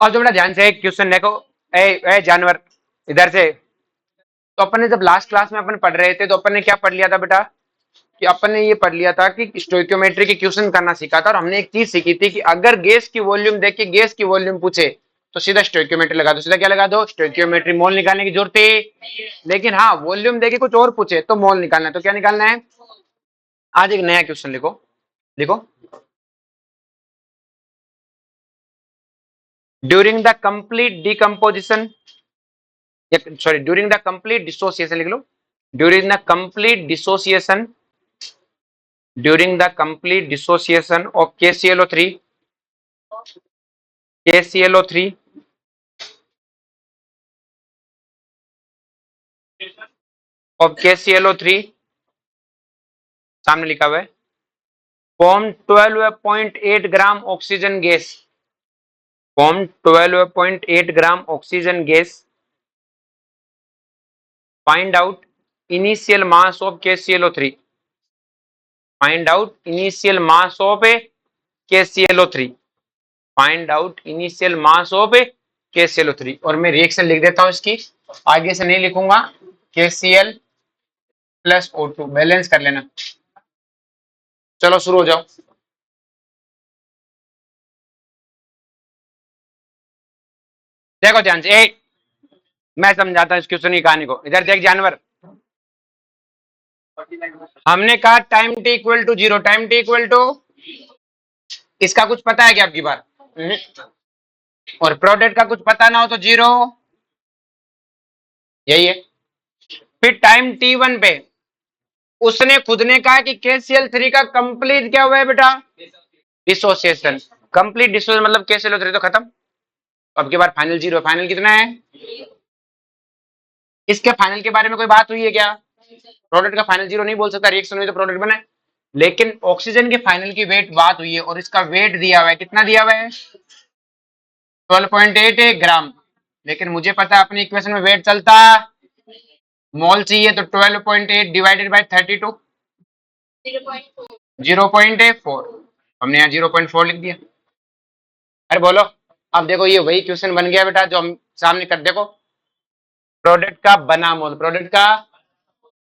और जो बेटा ध्यान से एक क्वेश्चन देखो। ए जानवर, इधर से। तो अपन ने जब लास्ट क्लास में अपन पढ़ रहे थे तो अपन ने क्या पढ़ लिया था बेटा, कि अपन ने ये पढ़ लिया था कि स्टोइकियोमेट्री के क्वेश्चन करना सीखा था, और हमने एक चीज सीखी थी कि अगर गैस की वॉल्यूम देख के गैस की वॉल्यूम पूछे तो सीधा स्टोइकियोमेट्री लगा दो। सीधा क्या लगा दो? स्टोइकियोमेट्री। मोल निकालने की जरूरत है, लेकिन हाँ वॉल्यूम देके कुछ और पूछे तो मोल निकालना है। तो क्या निकालना है? आज एक नया क्वेश्चन लिखो। लिखो, during the complete decomposition, sorry during the complete dissociation लिख लो। During the complete dissociation, during the complete dissociation of KClO3, KClO3 of KClO3, सामने लिखा हुआ है, form 12.8 gram oxygen gas, form 12.8 gram oxygen gas, find out initial mass of KClO3, find out initial mass of KClO3, find out initial mass of KClO3। और मैं reaction लिख देता हूं इसकी, आगे से नहीं लिखूंगा। KCl प्लस O2 बैलेंस कर लेना। चलो शुरू हो जाओ। देखो ध्यान से, मैं समझाता हूँ इस क्वेश्चन की कहानी को। इधर देख जानवर, हमने कहा time T equal to zero, time T equal to, इसका कुछ पता है क्या आपकी बार? और प्रोडक्ट का कुछ पता ना हो तो जीरो, यही है। फिर टाइम T1 पे उसने खुद ने कहा कि KCl3 का कंप्लीट क्या हुआ है बेटा? डिसोसिएशन। कंप्लीट डिसोसिएशन मतलब KCl3 तो खत्म। अब की बार फाइनल जीरो, फाइनल कितना है? इसके फाइनल के बारे में कोई बात हुई है क्या? प्रोडक्ट का फाइनल जीरो नहीं बोल सकता, रिएक्शन हुई तो प्रोडक्ट बने। लेकिन ऑक्सीजन के फाइनल की वेट बात हुई है, और इसका वेट दिया हुआ है, कितना दिया हुआ है? 12.8 ग्राम। लेकिन मुझे पता है अपनी इक्वेशन में वेट चलता मोल चाहिए, तो 12.8 डिवाइडेड बाय 32, 0.4। हमने यहाँ 0.4 लिख दिया। अरे बोलो, अब देखो ये वही क्वेश्चन बन गया बेटा जो हम सामने कर, देखो प्रोडक्ट का बना मोल, प्रोडक्ट का।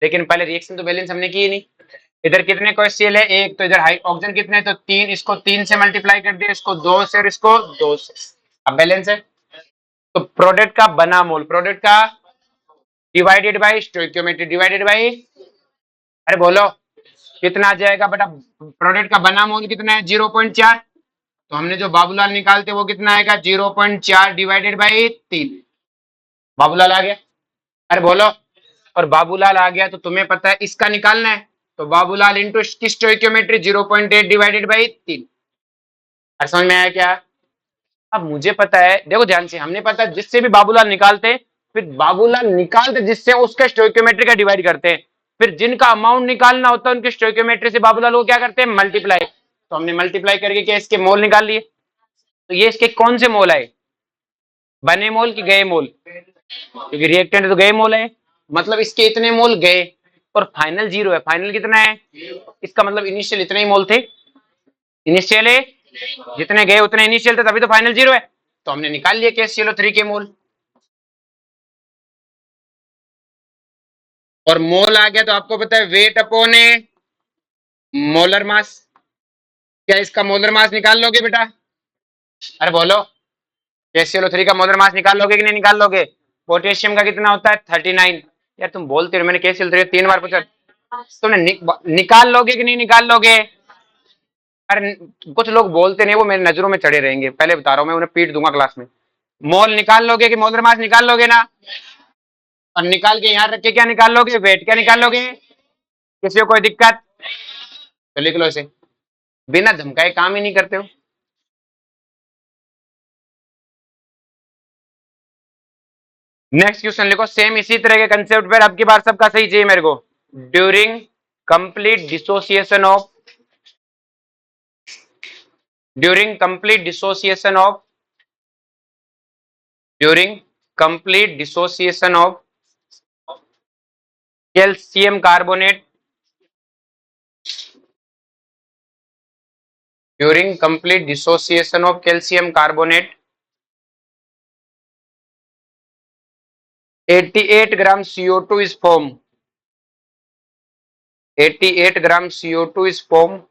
लेकिन पहले रिएक्शन तो बैलेंस हमने की नहीं। इधर कितने क्वेश्चन है? एक। तो इधर हाई ऑक्सीजन कितने? तो तीन। इसको तीन से मल्टीप्लाई कर दिया, इसको दो से और इसको दो से। अब बैलेंस है। तो प्रोडक्ट का बना मोल, प्रोडक्ट का divided by stoichiometry, divided by, अरे बोलो कितना आ जाएगा बेटा? प्रोडक्ट का बना मोल कितना है? 0.4। तो हमने जो बाबूलाल निकालते वो कितना आएगा? 0.4 डिवाइडेड बाई 3। बाबूलाल आ गया। अरे बोलो, और बाबूलाल आ गया तो तुम्हें पता है इसका निकालना है, तो Babulal into stoichiometry 0.8 divided by 3। समझ में आया क्या? अब मुझे पता है, देखो ध्यान से, हमने पता है जिससे भी बाबूलाल निकालते, फिर बाबूलाल निकालते जिससे उसके स्टोइकियोमेट्री का डिवाइड करते हैं। फिर जिनका अमाउंट निकालना होता है उनके स्टोइकियोमेट्री से बाबूलाल वो क्या करते हैं? मल्टीप्लाई। तो हमने मल्टीप्लाई करके क्या इसके मोल निकाल लिए। तो ये इसके कौन से मोल आए? बने मोल कि गए मोल? क्योंकि रिएक्टेंट तो गए मोल है, मतलब इसके इतने मोल गए। और फाइनल जीरो है, फाइनल कितना है? इसका मतलब इनिशियल इतने ही मोल थे। इनिशियल है, जितने गए उतने इनिशियल थे, तभी तो फाइनल जीरो है। तो हमने निकाल लिया KClO3 के मोल। और मोल आ गया तो आपको पता है वेट अपॉन है मोलर मास। क्या इसका मोलर मास निकाल लोगे बेटा? अरे बोलो, KClO3 का मोलर मास निकाल लोगे कि नहीं निकाल लोगे? पोटेशियम का कितना होता है? 39। यार तुम बोलते हो, मैंने KClO3 3 बार पूछा। तुमने निकाल लोगे कि नहीं निकाल लोगे? अरे कुछ लोग बोलते नहीं, वो मेरी नजरों में चढ़े रहेंगे, पहले बता रहा हूँ, मैं उन्हें पीट दूंगा क्लास में। मोल निकाल लोगे कि मोलर मास निकाल लोगे ना? और निकाल के यहाँ रख के क्या निकाल लोगे? वेट। क्या निकाल लोगे? किसी को कोई दिक्कत? तो लिख लो इसे, बिना धमकाए काम ही नहीं करते हो। नेक्स्ट क्वेश्चन लिखो, सेम इसी तरह के कंसेप्ट पर, अब की बार सबका सही चाहिए मेरे को। During complete dissociation of, during complete dissociation of, during complete dissociation of calcium carbonate, during complete dissociation of calcium carbonate 88 gram CO2 is formed. 88 gram CO2 is formed.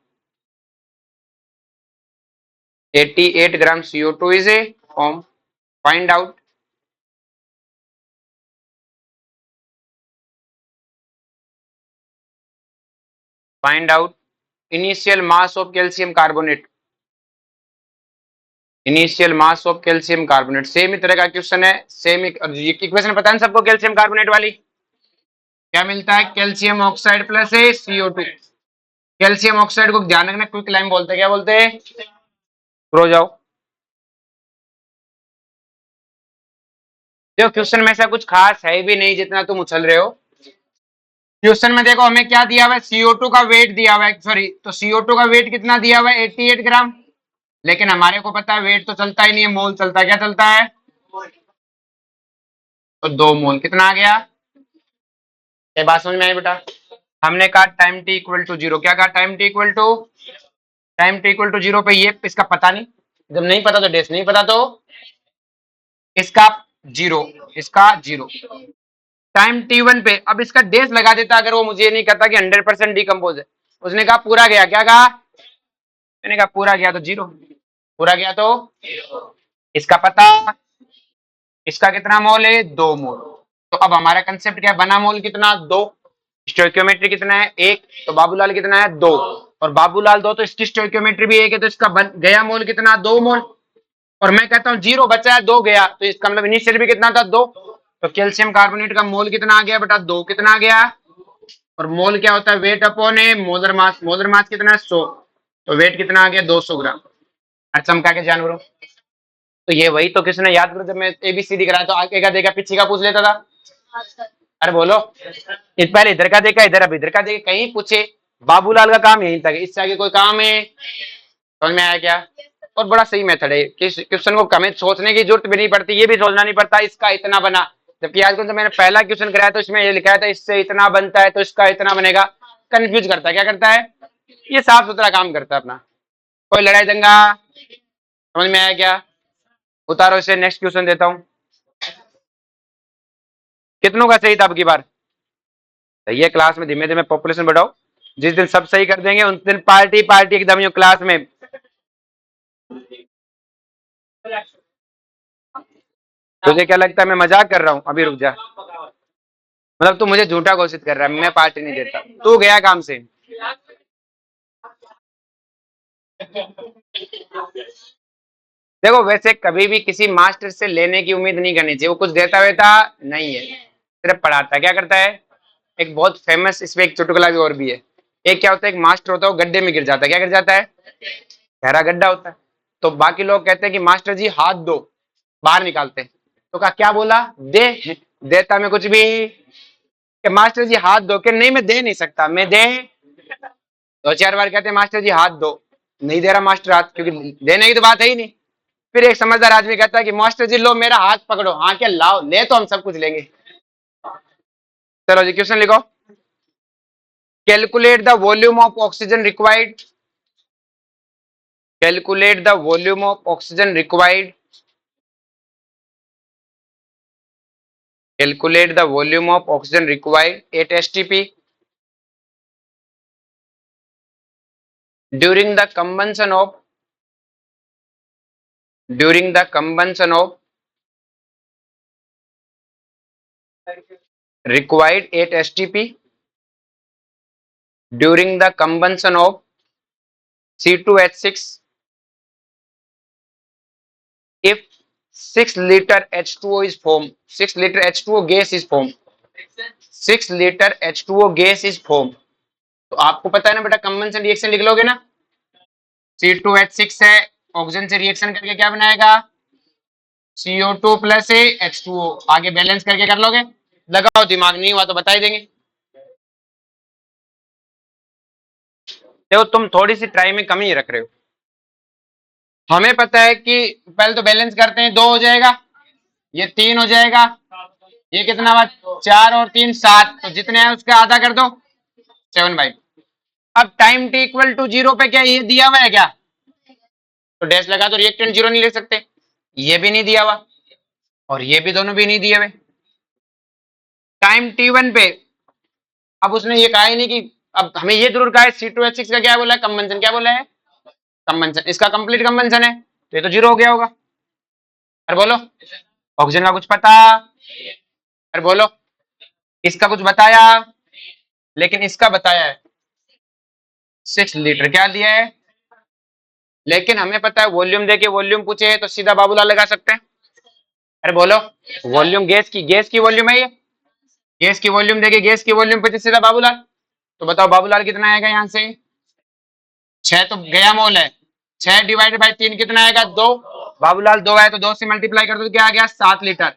88 gram CO2 is a form. Find out. Find out initial mass of calcium carbonate. Initial mass of calcium carbonate. Same ही तरह का question है, same equation पता है सबको calcium carbonate वाली। क्या मिलता है? कैल्शियम ऑक्साइड प्लस ए CO2। कैल्शियम ऑक्साइड को ध्यान रखना क्विक लाइम बोलते हैं। क्या बोलते हैं? रो जाओ। देखो क्वेश्चन में ऐसा कुछ खास है भी नहीं जितना तुम उछल रहे हो। क्वेश्चन में देखो हमें क्या दिया हुआ है, CO2 का वेट दिया हुआ है, सॉरी तो CO2 का वेट कितना दिया हुआ है? 88 ग्राम। लेकिन हमारे को पता है वेट तो चलता ही नहीं है, मोल चलता है। क्या चलता है? तो 2 मोल कितना आ गया? ये बात समझ में आई बेटा? हमने कहा टाइम टी इक्वल टू 0। क्या कहा? टाइम टी इक्वल टू 0 पे ये इसका पता नहीं, जब नहीं पता तो डेस नहीं पता, तो इसका 0, इसका 0। टाइम T1 पे अब इसका डेस लगा देता अगर वो मुझे नहीं कहता कि 100% डिकम्पोज है। उसने कहा पूरा गया। क्या कहा? मैंने कहा पूरा गया तो 0, पूरा गया तो इसका पता। इसका कितना मोल है? 2 मोल। तो अब हमारा कंसेप्ट क्या है? बना मोल कितना? 2। स्टोइकियोमेट्री कितना है? 1। तो बाबूलाल कितना है? 2। और बाबूलाल 2 तो इसकी स्टोइकियोमेट्री भी 1 है, तो इसका गया मोल कितना? 2 मोल। और मैं कहता हूँ 0 बचा है, 2 गया, तो इसका मतलब इनिशियल भी कितना था? 2। तो कैल्शियम कार्बोनेट का मोल कितना आ गया बेटा? 2। कितना आ गया? और मोल क्या होता है? वेट अपॉन ए मोलर मास। मोलर मास कितना है? 100। तो वेट कितना आ गया? 200 ग्राम। अच्छा चमका के जानवरों। तो ये वही तो किसने याद करो, जब मैं ABCD कराया तो आगे का देखा पीछे का पूछ लेता था। अरे बोलो, पहले इधर का देखा, इधर अब इधर का देखा, कहीं पूछे। बाबूलाल का काम यहीं तक है, इससे आगे कोई काम है? समझ में आया क्या? और बड़ा सही मेथड है, क्वेश्चन को हमें सोचने की जरूरत भी नहीं पड़ती, ये भी सोचना नहीं पड़ता इसका इतना बना। जबकि आजकल जब मैंने पहला क्वेश्चन कराया तो इसमें ये लिखा था इससे इतना बनता है तो इसका इतना बनेगा। कंफ्यूज करता है। क्या करता है? ये साफ सुथरा काम करता है अपना। कोई लड़ाई दंगा? समझ में आया क्या? उतारो इसे, नेक्स्ट क्वेश्चन देता हूं। कितनों का सही था अब की बार? सही है, क्लास में धीमे धीमे पॉपुलेशन बढ़ाओ। जिस दिन सब सही कर देंगे उस दिन पार्टी पार्टी एकदम यूं क्लास में। तुझे क्या लगता है मैं मजाक कर रहा हूँ? अभी रुक जा। मतलब तू मुझे झूठा घोषित कर रहा है, मैं पार्टी नहीं देता। तू गया काम से। देखो वैसे कभी भी किसी मास्टर से लेने की उम्मीद नहीं करनी चाहिए, वो कुछ देता वेता नहीं है, सिर्फ पढ़ाता है। क्या करता है? एक बहुत फेमस इसमें एक चुटकुला भी और भी है। एक क्या होता है, एक मास्टर होता है वो गड्ढे में गिर जाता है। क्या गिर जाता है? गहरा गड्ढा होता है। तो बाकी लोग कहते हैं कि मास्टर जी हाथ दो, बाहर निकालते हैं। तो कहा क्या बोला? दे। देता मैं कुछ भी? कि मास्टर जी हाथ दो, कि नहीं मैं दे नहीं सकता, मैं दे। 2-4 बार कहते हैं मास्टर जी हाथ दो, नहीं दे रहा मास्टर हाथ, क्योंकि देने की तो बात है ही नहीं। फिर एक समझदार आदमी कहता है कि मास्टर जी लो मेरा हाथ पकड़ो। हाँ क्या लाओ, ले तो हम सब कुछ लेंगे। चलो जी क्वेश्चन लिखो। Calculate the volume of oxygen required. Calculate the volume of oxygen required. Calculate the volume of oxygen required at STP during the combustion of required at STP during the combustion of C2H6 if 6 liter H2O is formed. 6 liter H2O gas is formed. 6 liter H2O gas is formed. तो आपको पता है ना बेटा, combustion reaction लिख लोगे ना। C2H6 है, ऑक्सीजन से रिएक्शन करके क्या बनाएगा? CO2 plus H2O। आगे बैलेंस करके कर लोगे। लगाओ दिमाग, नहीं हुआ तो बता ही देंगे। देखो तुम थोड़ी सी ट्राई में कमी रख रहे हो। हमें पता है कि पहले तो बैलेंस करते हैं, 2 हो जाएगा, ये 3 हो जाएगा, ये कितना हुआ? 4 और 3 7, तो जितने हैं उसका आधा कर दो, 7/2। अब टाइम टी इक्वल टू 0 पे क्या ये दिया हुआ है क्या? तो डैश लगा तो रिएक्टेंट 0 नहीं लिख सकते। ये भी नहीं दिया हुआ और ये भी, दोनों भी नहीं दिए हुए। टाइम T1 पे। अब उसने ये कहा ही नहीं कि, अब हमें ये जरूर कहा है C2H6 का क्या बोला है, कंबंशन, क्या बोला है, कंबंशन। इसका कंप्लीट कंबंशन है तो ये तो जीरो हो गया होगा। अरे बोलो, ऑक्सीजन का कुछ पता? अरे बोलो, इसका कुछ बताया? लेकिन इसका बताया है 6 लीटर, क्या दिया है? लेकिन हमें पता है वॉल्यूम देके वॉल्यूम पूछे तो सीधा बाबूलाल लगा सकते हैं। अरे बोलो, वॉल्यूम गैस की वॉल्यूम है ये, गैस की वॉल्यूम देके गैस की वॉल्यूम पूछे सीधा बाबूलाल। तो बताओ बाबूलाल कितना आएगा यहाँ से? 6 तो गया मोल है, 6 डिवाइडेड बाई 3 कितना आएगा? 2। बाबूलाल 2 है तो 2 से मल्टीप्लाई कर दो तो क्या आ गया? 7 लीटर।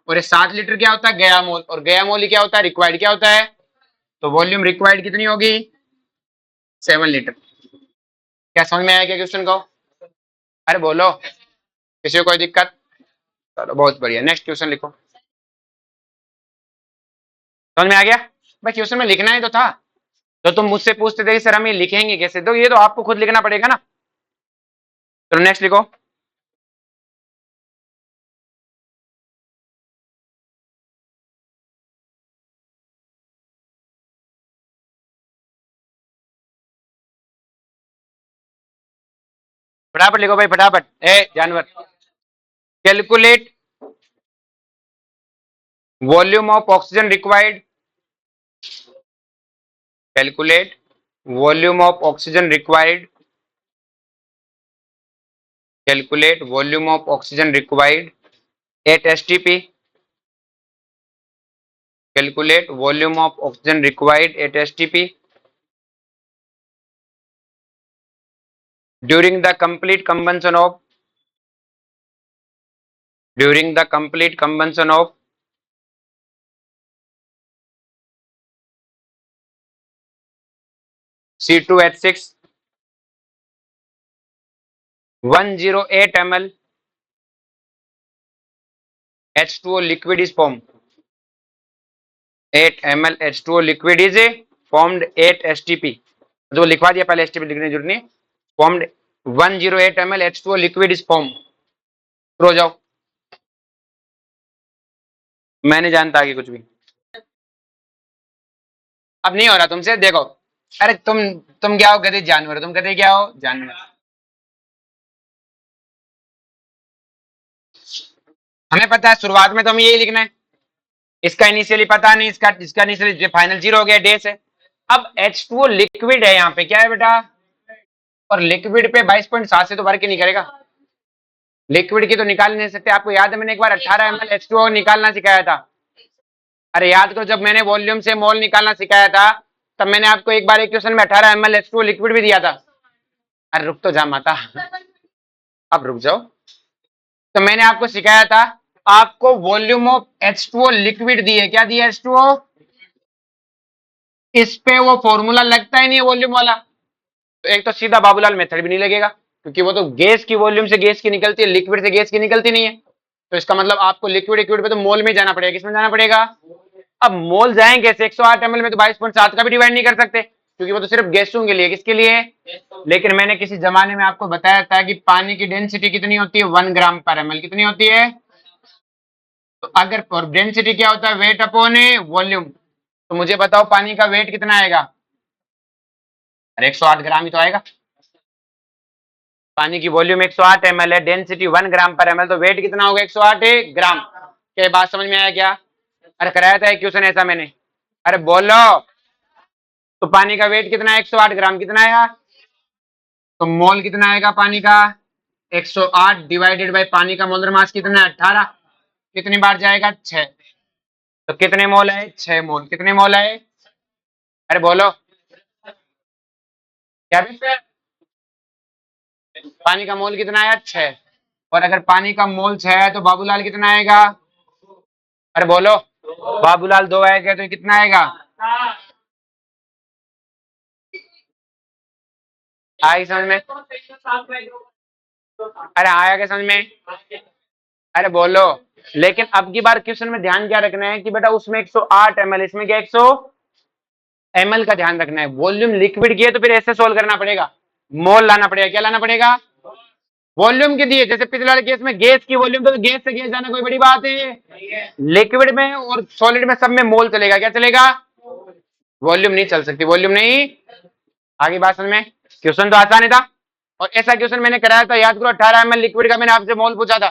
और ये 7 लीटर क्या होता है? गया मोल। और गया मोल ही क्या होता है? रिक्वायर्ड क्या होता है? तो वॉल्यूम रिक्वायर्ड कितनी होगी? 7 लीटर। क्या समझ में आया क्या क्वेश्चन को? अरे बोलो, किसी को कोई दिक्कत? चलो बहुत बढ़िया, नेक्स्ट क्वेश्चन लिखो। समझ में आ गया? भाई क्वेश्चन में लिखना ही तो था। तो तुम मुझसे पूछते थे सर हम ये लिखेंगे कैसे, तो ये तो आपको खुद लिखना पड़ेगा ना। चलो नेक्स्ट लिखो। फटाफट लिखो भाई, फटाफट। ए जानवर, calculate volume of oxygen required, calculate volume of oxygen required, calculate volume of oxygen required at STP, calculate volume of oxygen required at STP during the complete combustion of, during the complete combustion of C2H6 108 ml H2O liquid is formed, 8 ml H2O liquid is formed 8 STP, जो लिखवा दिया पहले, STP लिखने की जरूरत नहीं। formed 108 ml H2O liquid is formed। हो जाओ, मैं नहीं जानता आगे कुछ भी। अब नहीं हो रहा तुमसे, देखो। अरे तुम क्या हो? गधे जानवर, तुम गधे क्या हो? जानवर। हमें पता है शुरुआत में तो हमें यही लिखना है, इसका इनिशियली पता नहीं, इसका इनिशियली फाइनल 0 हो गया, डेस है। अब H2O लिक्विड है, यहाँ पे क्या है बेटा? और लिक्विड पे 22.7 से तो वर्क ही नहीं करेगा, लिक्विड की तो निकाल नहीं सकते। आपको याद है मैंने एक बार 18 ml H2O निकालना सिखाया था। अरे याद करो, जब मैंने वॉल्यूम से मोल निकालना सिखाया था तब मैंने आपको एक बार एक क्वेश्चन में 18 ml H2O लिक्विड भी दिया था। अरे रुक तो जा माता, अब रुक जाओ। तो मैंने आपको सिखाया था, आपको वॉल्यूम ऑफ H2O लिक्विड दिए, क्या दिया? H2O। इस पे वो फॉर्मूला लगता ही नहीं है वॉल्यूम वाला, तो एक तो सीधा बाबूलाल मेथड भी नहीं लगेगा, क्योंकि वो तो गैस की वॉल्यूम से गैस की निकलती है, लिक्विड से गैस की निकलती नहीं है। तो इसका मतलब आपको लिक्विड लिक्विड पे तो मोल में जाना पड़ेगा। किसमें जाना पड़ेगा? अब मोल जाएंगे कैसे? 108 ml में तो 22.7 का भी डिवाइड नहीं कर सकते, क्योंकि वो तो सिर्फ गैसों के लिए। किसके लिए? लेकिन मैंने किसी जमाने में आपको बताया था कि पानी की डेंसिटी कितनी होती है? 1 ग्राम पर ml। कितनी होती है? तो अगर, और डेंसिटी क्या होता है? Weight upon volume. तो मुझे बताओ पानी का वेट कितना आएगा? अरे 108 ग्राम ही तो आएगा। पानी की वॉल्यूम 108 ml है, डेंसिटी 1 ग्राम पर ml, तो वेट कितना होगा? 108 ग्राम। क्या बात समझ में आया क्या? अरे कराया था एक क्वेश्चन ऐसा मैंने। अरे बोलो, तो पानी का वेट कितना है? 108 ग्राम। कितना आया? तो मोल कितना आएगा पानी का? 108 डिवाइडेड बाय पानी का मोलर मास कितना है? 18। कितनी बार जाएगा? 6। तो कितने मोल है? 6 मोल। कितने मोल है? अरे बोलो, क्या भी? पानी का मोल कितना आया? 6। और अगर पानी का मोल 6 है तो बाबूलाल कितना आएगा? अरे बोलो, बाबूलाल 2 आएगा तो कितना आएगा? आई समझ में? अरे आया क्या समझ में? अरे बोलो। लेकिन अब की बार क्वेश्चन में ध्यान क्या रखना है कि बेटा उसमें 108 ml, इसमें क्या 100 ml का ध्यान रखना है। वॉल्यूम लिक्विड की है तो फिर ऐसे सोल्व करना पड़ेगा, मोल लाना पड़ेगा। क्या लाना पड़ेगा? वॉल्यूम के दिए, जैसे पिछले वाले केस में गैस की वॉल्यूम, तो गैस से गैस जाना कोई बड़ी बात है। लिक्विड में और सॉलिड में सब में मोल चलेगा, क्या चलेगा? वॉल्यूम नहीं चल सकती, वॉल्यूम नहीं। आगे बात समझ में? क्वेश्चन तो आसान ही था, और ऐसा क्वेश्चन मैंने कराया था, याद करो, 18 ml लिक्विड का मैंने आपसे मोल पूछा था।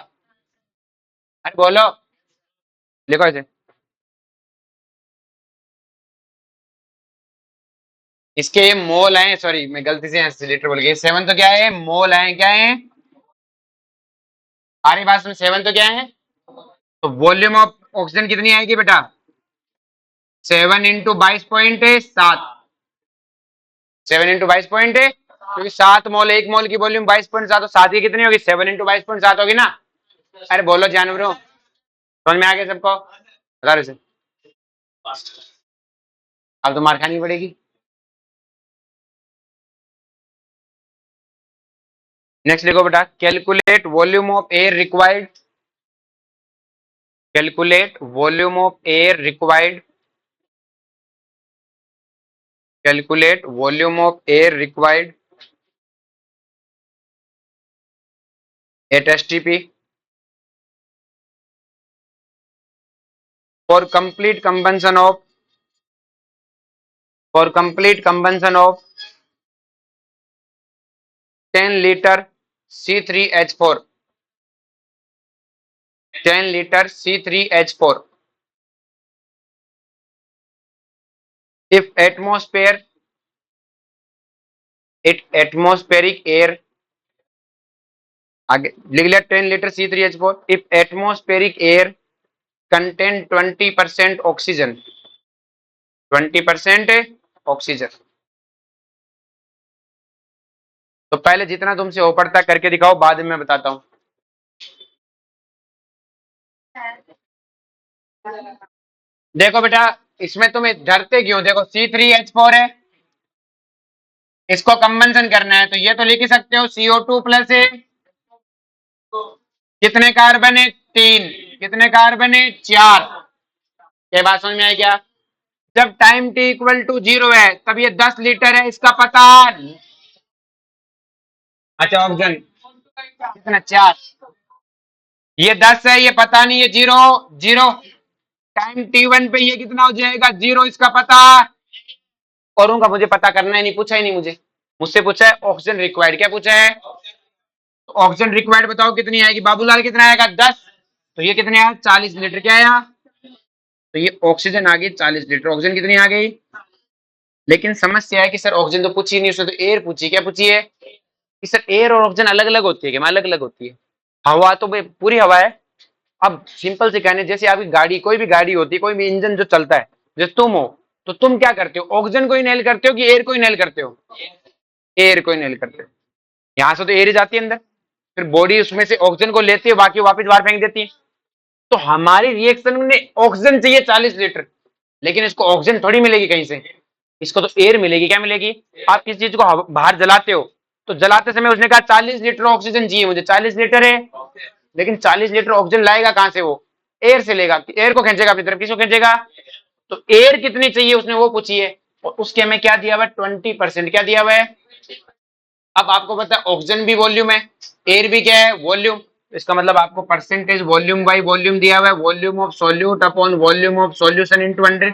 अरे बोलो, लिखो इसे। इसके मोल आए, सॉरी मैं गलती से लीटर बोल गया, 7 तो क्या है, मोल आए, क्या है? हमारी बात में 7 तो क्या है? तो वॉल्यूम ऑफ ऑक्सीजन कितनी आएगी बेटा? 7 × 22.7। 7 × 22 क्योंकि 7 मोल, 1 मोल की वॉल्यूम 22.7, तो 7 की कितनी होगी? 7 × 22.7 होगी ना। अरे बोलो जानवरों, समझ में आ गया सबको? बता रहे, अब तो मार खानी पड़ेगी। नेक्स्ट लिखो बेटा, calculate volume of air required, calculate volume of air required, calculate volume of air required at STP for complete combustion of, for complete combustion of 10 litre C3H4, 10 litre C3H4 if atmosphere, it atmospheric air, आगे लिख लिया 10 litre C3H4 if atmospheric air contain 20% oxygen, 20% oxygen. तो पहले जितना तुमसे हो पड़ता करके दिखाओ, बाद में मैं बताता हूं। देखो बेटा, इसमें तुम्हें डरते क्यों? देखो C3H4 है, इसको कंबंशन करना है, तो ये तो लिख ही सकते हो CO2 प्लस है, कितने कार्बन है? 3। कितने कार्बन है? 4। ये बात समझ में आई क्या? जब टाइम t = 0 है, तब ये 10 लीटर है, इसका पता। अच्छा ऑप्शन कितना? 4। ये 10 है, ये पता नहीं, ये 0 0। टाइम t1 पे ये कितना हो जाएगा? 0, इसका पता। औरों का मुझे पता करना ही नहीं, पूछा ही नहीं मुझे, मुझसे पूछा है ऑक्सीजन रिक्वायर्ड, क्या पूछा है? तो ऑक्सीजन रिक्वायर्ड बताओ कितनी आएगी? बाबूलाल कितना आएगा? 10। तो ये कितने आया? 40 लीटर। क्या आया? तो ये ऑक्सीजन आ गई 40 लीटर, ऑक्सीजन कितनी आ गई? लेकिन समस्या है कि सर ऑक्सीजन तो पूछी नहीं, उसने तो एयर पूछी। क्या पूछी है? कि सर एयर और ऑक्सीजन अलग अलग होती है क्या? अलग अलग होती है। हवा तो भाई पूरी हवा है। अब सिंपल से कहने, जैसे आपकी गाड़ी, कोई भी गाड़ी होती है, कोई भी इंजन जो चलता है, जैसे तुम हो, तो तुम क्या करते हो? ऑक्सीजन को इनहेल करते हो कि एयर को इनहेल करते हो? एयर को इनहेल करते हो। यहाँ से तो एयर ही जाती है अंदर, फिर बॉडी उसमें से ऑक्सीजन को लेती है, बाकी वापस बाहर फेंक देती है। तो हमारी रिएक्शन में ऑक्सीजन चाहिए 40 लीटर, लेकिन इसको ऑक्सीजन थोड़ी मिलेगी कहीं से, इसको तो एयर मिलेगी। क्या मिलेगी? आप किसी चीज को बाहर जलाते हो, तो जलाते समय उसने कहा 40 लीटर ऑक्सीजन चाहिए मुझे, 40 लीटर है, लेकिन 40 लीटर ऑक्सीजन लाएगा कहां से? वो एयर से लेगा, एयर को खींचेगा अपनी तरफ, किसको खींचेगा? तो एयर कितनी चाहिए उसने वो पूछी है, और उसके हमें क्या दिया हुआ है? 20%। क्या दिया हुआ है? अब आपको पता है ऑक्सीजन भी वॉल्यूम है, एयर भी क्या है? वॉल्यूम। इसका मतलब आपको परसेंटेज वॉल्यूम बाई वॉल्यूम दिया हुआ है, volume of solute upon volume of solution into 100।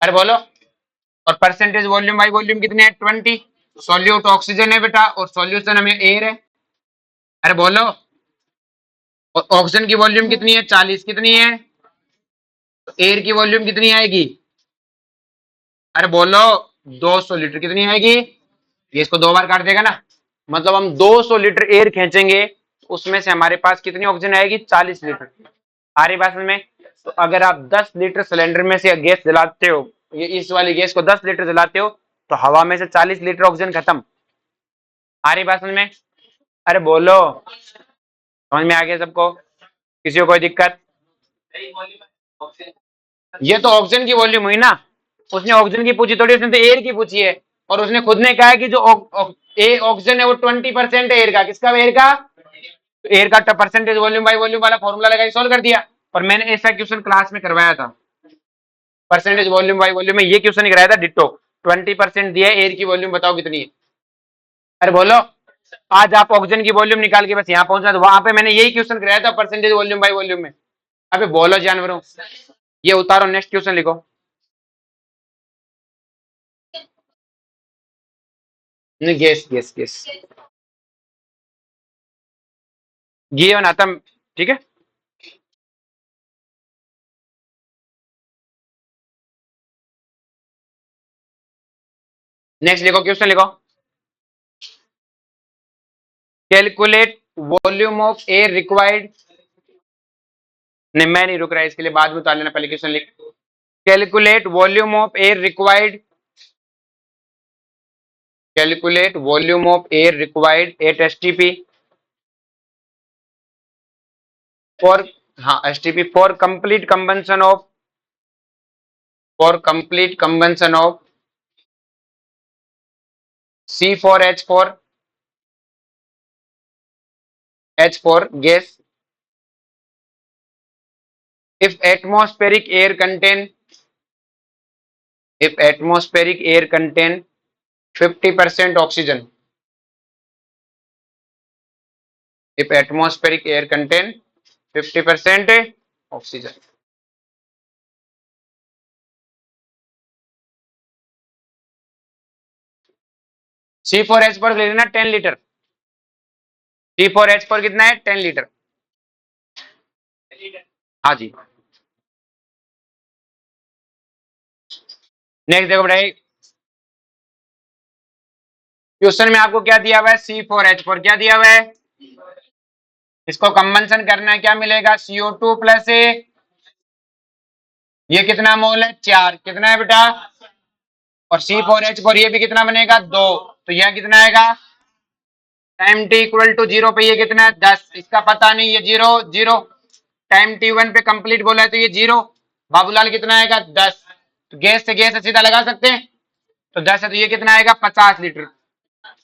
अरे बोलो, और परसेंटेज वॉल्यूम बाई वॉल्यूम कितने है? 20। सॉल्यूट ऑक्सीजन है बेटा, और सॉल्यूशन हमें एयर है। अरे बोलो, और ऑक्सीजन की वॉल्यूम कितनी है? 40। कितनी है? तो एयर की वॉल्यूम कितनी आएगी? अरे बोलो, 200 लीटर। कितनी आएगी? ये इसको 2 बार काट देगा ना, मतलब हम 200 लीटर एयर खींचेंगे, उसमें से हमारे पास कितनी ऑक्सीजन आएगी? 40 लीटर। आ रही बात में? तो अगर आप 10 लीटर सिलेंडर में से गैस जलाते हो, ये इस वाली गैस को 10 लीटर जलाते हो, तो हवा में से 40 लीटर ऑक्सीजन खत्म। आ रही बात में? अरे बोलो, समझ में आ गया सबको? किसी को कोई दिक्कत? ये तो ऑक्सीजन की वॉल्यूम हुई ना, उसने ऑक्सीजन की पूछी थोड़ी, उसने तो एयर की पूछी है, और उसने खुद ने कहा है कि जो ऑक्सीजन है वो 20% है एयर का। किसका? एयर का। एयर का परसेंटेज वॉल्यूम बाई वॉल्यूम वाला फॉर्मूला लगा सॉल्व कर दिया। पर मैंने ऐसा क्वेश्चन क्लास में करवाया था, परसेंटेज वॉल्यूम बाई वॉल्यूम में ये क्वेश्चन ही कराया था डिट्टो। 20% दिया है, एयर की वॉल्यूम बताओ कितनी है? अरे बोलो, आज आप ऑक्सीजन की वॉल्यूम निकाल के बस यहाँ पहुंचना, तो वहां पे मैंने यही क्वेश्चन कराया था, परसेंटेज वॉल्यूम बाय वॉल्यूम में। अबे बोलो जानवरों, ये उतारो, नेक्स्ट क्वेश्चन लिखो। नहीं, गेस गेस गेस। गिवन आतम, ठीक है। नेक्स्ट लिखो, क्वेश्चन लिखो। Calculate volume of air required. नहीं, मैं नहीं रुक रहा, इसके लिए बाद में उतार लेना, पहले क्वेश्चन लिख। Calculate volume of air required, calculate volume of air required at STP for, हाँ STP for complete combustion of, for complete combustion of C4H4, H4 gas, if atmospheric air contain, if atmospheric air contain 50% oxygen, if atmospheric air contain 50% oxygen, C4H4 ले लेना 10 litre, C4H4 कितना है 10 litre. हाँ जी। Next देखो भाई, question में आपको क्या दिया हुआ है, C4H4 क्या दिया हुआ है, इसको कंबंशन करना है, क्या मिलेगा CO2 प्लस ये कितना मोल है 4, कितना है बेटा, और C4H4 ये भी कितना बनेगा 2, तो यह कितना आएगा, टाइम टी इक्वल टू 0 पे ये कितना है 10, इसका पता नहीं, ये 0 0, टाइम T1 पे कंप्लीट बोला है तो ये 0, बाबूलाल कितना आएगा 10, तो गैस से गैस सीधा लगा सकते हैं, तो 10 है तो ये कितना आएगा 50 लीटर,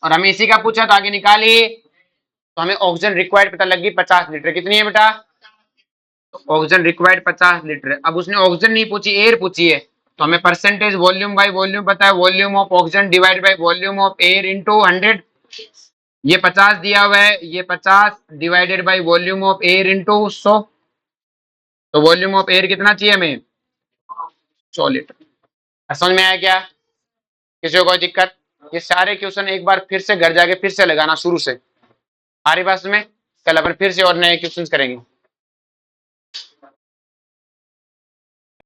और हमें इसी का पूछा तो आगे निकालिए, तो हमें ऑक्सीजन रिक्वायर्ड पता लगी 50 लीटर, कितनी है बेटा, ऑक्सीजन रिक्वायर्ड 50 लीटर है। अब उसने ऑक्सीजन नहीं पूछी, एयर पूछी है, तो हमें परसेंटेज वॉल्यूम बाय वॉल्यूम पता है, volume of oxygen divide by volume of air into 100, ये 50 दिया हुआ है, ये 50 divided by volume of air into 100, तो वॉल्यूम ऑफ एयर कितना चाहिए हमें 100 लीटर। समझ में आया क्या, किसी को कोई दिक्कत, ये सारे क्वेश्चन एक बार फिर से घर जाके फिर से लगाना शुरू से, हमारी बात में, कल अपन फिर से और नए क्वेश्चन करेंगे।